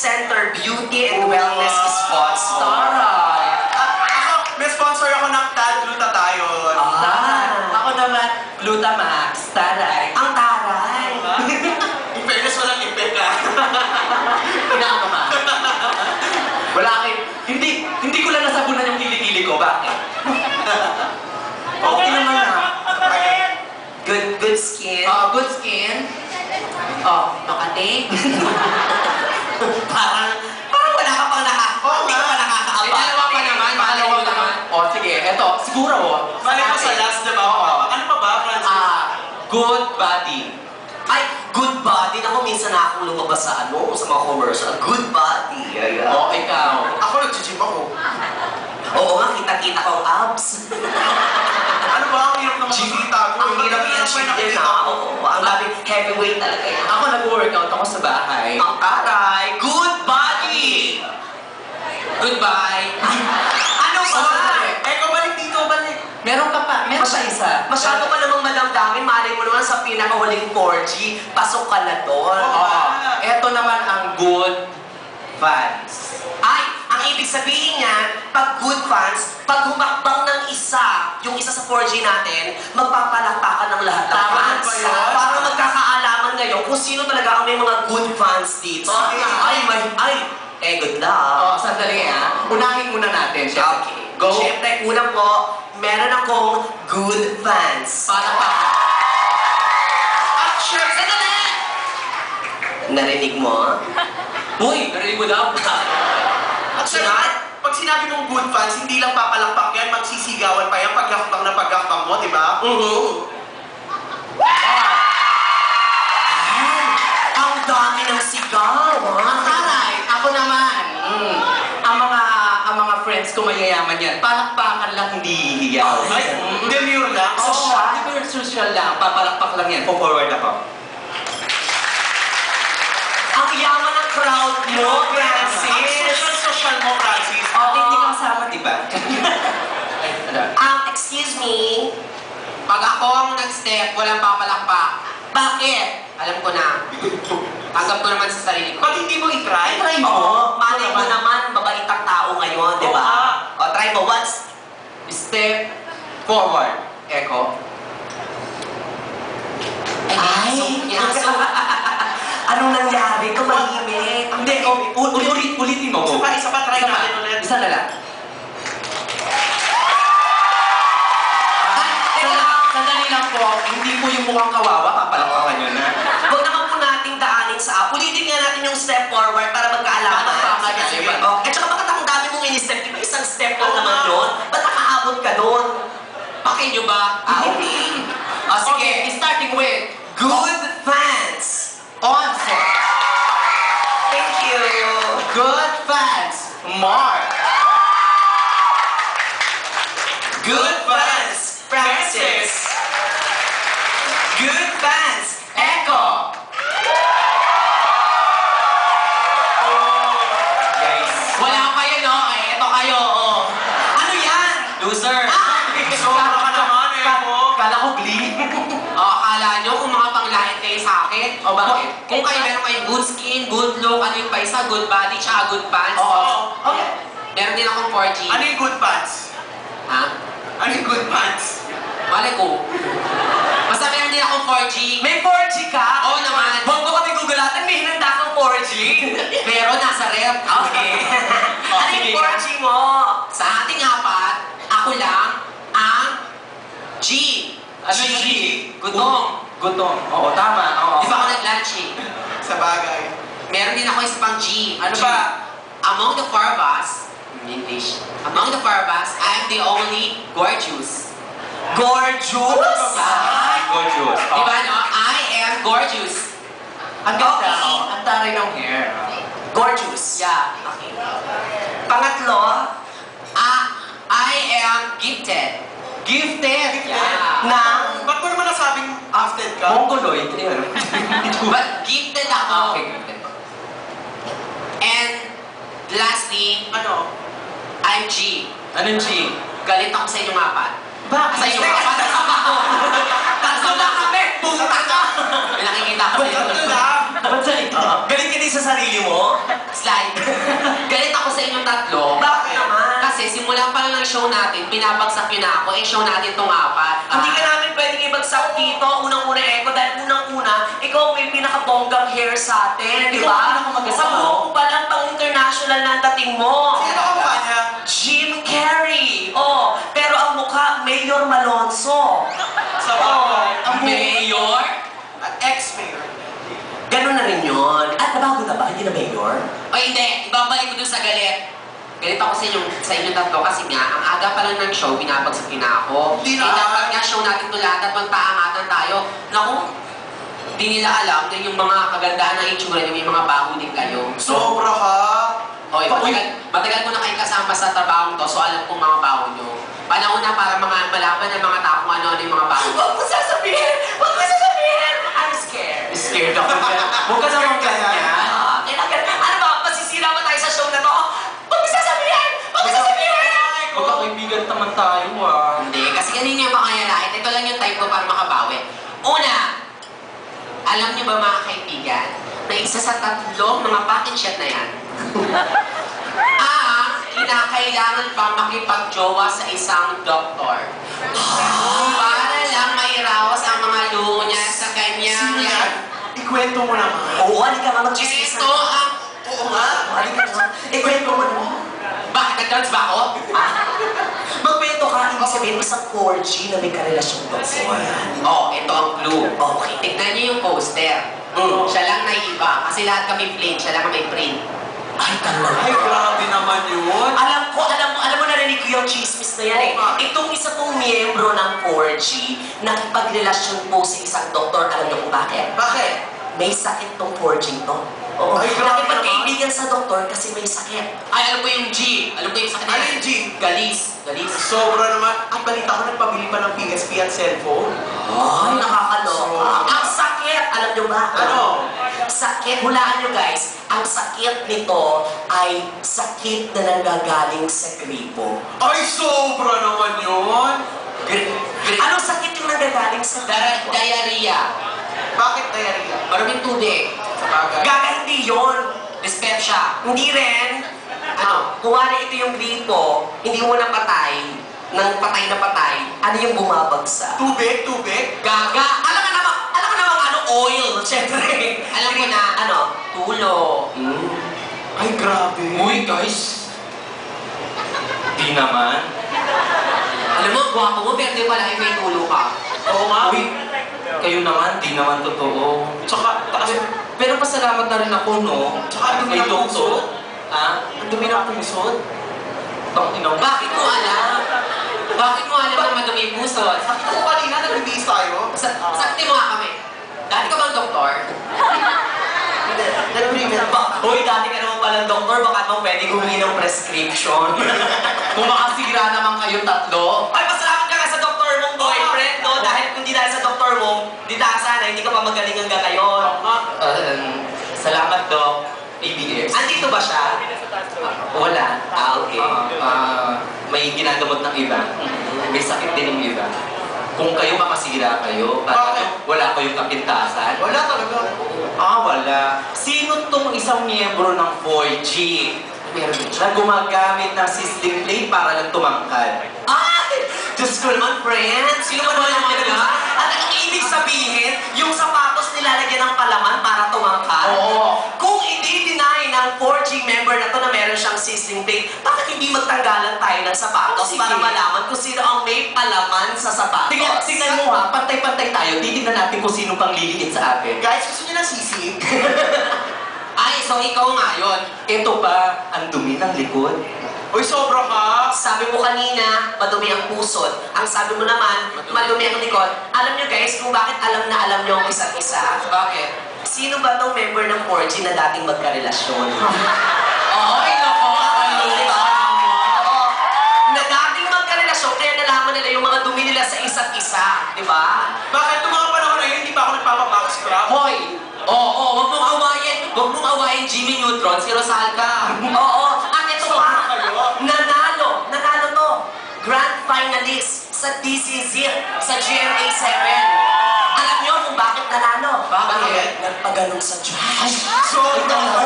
Center Beauty and Wellness Spots. Taray! Ako, may sponsor ako ng Tad Glutathione. Ako naman, Glutamax. Taray. Ang taray! In fairness, walang ipek ka. Pinaka naman. Wala akin. Hindi ko lang nasabunan yung kilikili ko. Bakit? Okay naman na. Good skin. Good skin. Makati. Parang wala ka pang hindi ka pa nakakaabang. Dalawa pa naman. Dalawa naman. Sige. Eto. Siguro. Mali ko sa last, diba? Ano pa ba, Francis? Good body. Ay, good body. Naku, minsan na akong lumabas sa mga commercial. Good body. Ayan. Ikaw. Ako, nag-gym ako. Oo nga, kita-kita ko ang abs. Ano ba? Ang hirap na makikita ko. Ang hirap i-achieve din na. Oo, ang daming heavyweight talaga yan. Ako nag-workout ako sa bahay. Ang taray. Good body! Goodbye. Ano ba? Eko, balik dito, balik. Meron ka pa. Meron pa isa. Masyado ka namang madamdamin. Malay mo naman sa pinakahuling 4G. Pasok ka na doon. Eto naman ang good vibes. Ay, ang ibig sabihin niyan, pag good fans, pag humakbang ng isa, yung isa sa 4G natin, magpapalakpakan ng lahat ng Tama fans. ba yun? Para magkakaalaman ngayon kung sino talaga ang may mga good fans dito. Good luck. Sandali Unahin muna natin. Okay. Go. Siyempre, una po, meron akong good fans. Palakpakan. Action! Sandali! Narinig mo? Uy, narinig mo daw. At syempre, pag sinabi mong good fans, hindi lang papalakpak yan, magsisigawan pa yan, paghakbang na paghakbang mo, di ba? Ang dami ng sigaw, Taray, ako naman. Ang mga friends ko mayayaman yan. Palakpakan lang, hindi hihiyaw. Ay, demure lang. Social lang. Papalakpak lang yan. Forward ako. Ang yaman ng crowd mo, Francis. Ang social mo, Francis. Hindi ka kasama, di ba? Excuse me. Pag ako ang nag-step, walang papalakpak. Bakit? Alam ko na. Tanggap ko naman sa sarili ko. Ba't hindi mo i-try? Try mo. Malay mo naman, mabait ang tao ngayon, di ba? O, try mo. Once. Step forward. Echo. Ay! Anong nangyari? Tumahimik. Hindi, ulitin mo. Isa pa, try natin ulit. Isa na lang. Sandali lang po, hindi po yung mukhang kawawa, papalakpakan nyo na. Huwag naman po nating daanin sa ulitin nga natin yung step forward para magkaalaman. Sige. At saka bakit ang dami mong ini-step? Di ba isang step lang naman yun? Ba't nakaabot ka doon? Pakin nyo ba? Okay. Sige, starting with Good fans. onset. Thank you. Good fans. Mark. Good fans. Francis. Good fans. Echo. Guys. Wala pa yun, Ito kayo, Ano yan? Loser. Sobra ka naman, Eko. Kala ko glee. Akala nyo kung mga panglait kayo sa akin? O bakit? Kung kayo meron kayong good skin, good look, ano yung pa isa, good body, tsaka good pants. Okay. Meron din akong 4G. Ano yung good pants? Ha? Ano yung good pants? Malay ko. Basta meron din akong 4G. May 4G ka? Oo naman. Huwag mo kami gugulatan, may hinanda kang 4G. Pero nasa rep. Okay. Ano yung 4G mo? Sa ating apat, ako lang ang G. Ano yung G? Gutong. Gutong. Oo, tama. Oo. Di ba ako nag-lunch Sa bagay. Meron din ako isa pang G. Ano G. ba? Among the four of us, in English, among the four of us, I am the only gorgeous. Gorgeous? Yeah. Gorgeous. Di ba, no? I am gorgeous. Ang ganda. Okay. Ang taray ng hair. Gorgeous. Yeah. Okay. Pangatlo, I am gifted. gifted. Yeah. Na Ba't mo naman nasabing after ka? Mongoloid. But gifted ako. Okay, gifted. And lastly, Ano? I'm G. Anong G? Galit ako sa inyong apat. Bakit? Sa inyong apat, kasama ko. Tatlo na kami! Puta ka! May nakikita ko sa Tatlo inyo. lang. Ba't sa ito? Galit ka din sa sarili mo? Slightly. ng show natin, pinabagsak yun na ako, show natin itong apat. Hindi ka namin pwedeng ibagsak dito. Unang-una, Eko, dahil unang-una, ikaw may pinakabonggang hair sa atin, di Ikaw ang ba? pinakamaganda. Sa buhok pa lang, pang-international na ang dating mo. Sino ka ba niya? Jim Carrey. Oh, pero ang mukha, Mayor Malonzo. Sa bagay. Ang mayor? At ex-mayor. Ganun na rin yun. At nabago na ba? Hindi na Mayor? O hindi, ibabalik ko dun sa galit. Galit ako sa inyo tatlo kasi nga, ang aga pa lang ng show, binabagsak yun na ako. Hindi na. Dapat nga show natin ito lahat at magpaangatan tayo. Naku, di nila alam na yung mga kagandahan ng itsura niyo, may mga bago din kayo. Sobra ka. Okay, matagal ko na kayo kasama sa trabaho to, so alam kong mga bago nyo. Panahon na para malaman ng mga tao kung ano yung mga bago. Huwag mo sasabihin! Huwag mo sasabihin! I'm scared. Scared ako dyan. Huwag ka naman ganyan. Ano ba? Masisira ba tayo sa show na to? Huwag mo sasabihin! Huwag mo sasabihin! Magkakaibigan naman tayo ah. Hindi, kasi ganun yung mga yalait. Ito lang yung time ko para makabawi. Una, alam niyo ba mga kaibigan, na isa sa tatlong mga package shot na yan, ang kinakailangan pa makipag-jowa sa isang doktor. Para lang mairaos ang mga luho niya sa kanyang... Sino yan? Ikwento mo naman. Oo, halika nga mag-chismis Ito ang... Oo nga. Halika nga. Ikwento mo naman. Bakit? Nag-drugs ba ako? Magkwento ka, ibig sabihin isang 4G na may karelasyon daw sa yan. Oh, ito ang clue. Okay. Tignan niyo yung poster. Siya lang naiiba. Kasi lahat kami plain, siya lang may print. Ay, talaga. Ay, grabe naman yun. Alam mo narinig ko yung chismis na yan eh. Itong isa pong miyembro ng 4G, nakipagrelasyon po sa isang doktor. Alam niyo kung bakit? Bakit? May sakit tong 4G to. Oo. Ay, grabe Nakipagkaibigan sa doktor kasi may sakit. Ay, alam ko yung G. Alam ko yung sakit. Ano yung G? Galis. Galis. Sobra naman. At balita ko nagpabili pa ng PSP at cellphone. Ay, nakakaloka. Ang sakit! Alam niyo ba? Ano? Sakit. Hulaan niyo guys. Ang sakit nito ay sakit na nanggagaling sa gripo. Ay, sobra naman yun. Anong sakit yung nanggagaling sa gripo? Diarrhea. Bakit diarrhea? Maraming tubig. Sa bagay. Gaga, hindi yun. Dyspepsia. Hindi rin. Ano? Kuwari ito yung gripo, hindi mo na patay, nang patay na patay, ano yung bumabagsak? Tubig? Tubig? Gaga! Alam ka namang ano, oil, syempre. Alam ko na. Ano? Tulo. Ay, grabe. Uy, guys. Di naman. Alam mo, guwapo mo, pero di pala may tulo ka. Oo nga. Uy, kayo naman, di naman totoo. Tsaka, Pero pasalamat na rin ako, no? Tsaka ang dumi Kay ng doktor. puso. Ha? ang dumi ng puso. Tanginaw. Bakit mo alam? Bakit mo alam na madumi yung puso? Sakit ko kanina, nagbibis tayo. Sakti mo nga kami. Dati ka bang doktor? Nag-treatment ba? Hoy, dati ka naman palang doktor, baka mo pwede humingi ng prescription. Kung makasira naman kayo tatlo. Ay, pasalamat ka nga sa doktor mong boyfriend, no? Dahil kung di dahil sa doktor mo, di dahil sana, hindi ka pa magaling hanggang ngayon. Salamat, Doc. ABS. Andito ba siya? Wala. Okay. May ginagamot ng iba. May sakit din ng iba. Kung kayo makasira kayo, Bakit? wala kayong kapintasan. Wala talaga. Wala. Sino tong isang miyembro ng 4G Meron din na gumagamit ng system plate para lang tumangkad? Ay! Diyos ko naman, friends! Sino ba naman yan? At ang ibig sabihin, yung sapatos nilalagyan ng palaman para tumangkad? Oo. Kung i-deny ng 4G member na to na meron siyang sizzling plate, bakit hindi magtanggalan tayo ng sapatos Sige. para malaman kung sino ang may palaman sa sapatos? Tingnan mo ha, pantay-pantay tayo. Titignan natin kung sino pang liliit sa atin. Guys, gusto niyo ng sisig? Ay, so ikaw nga yun. Ito pa, ang dumi ng likod. Uy, sobra ka. Sabi mo kanina, madumi ang pusod. Ang sabi mo naman, madumi ang likod. Alam nyo guys, kung bakit alam na alam nyo ang isa't isa? Bakit? Sino ba tong member ng 4G na dating magkarelasyon? Ay, nako. Diba? Oo. Na dating magkarelasyon, kaya nalaman nila yung mga dumi nila sa isa't isa. Diba? Bakit itong mga panahon na yun, hindi pa ako nagpapabox scrub? Hoy! Oo, wag mong awayin. Wag mong awayin Jimmy Neutron, si Rosalca. Oo. At ito pa, Kayo? nanalo to. Grand finalist sa DCZ, sa GMA 7. Alam nyo kung bakit nanalo? Bakit? Nagpaganong sa Diyos. Sobra ka.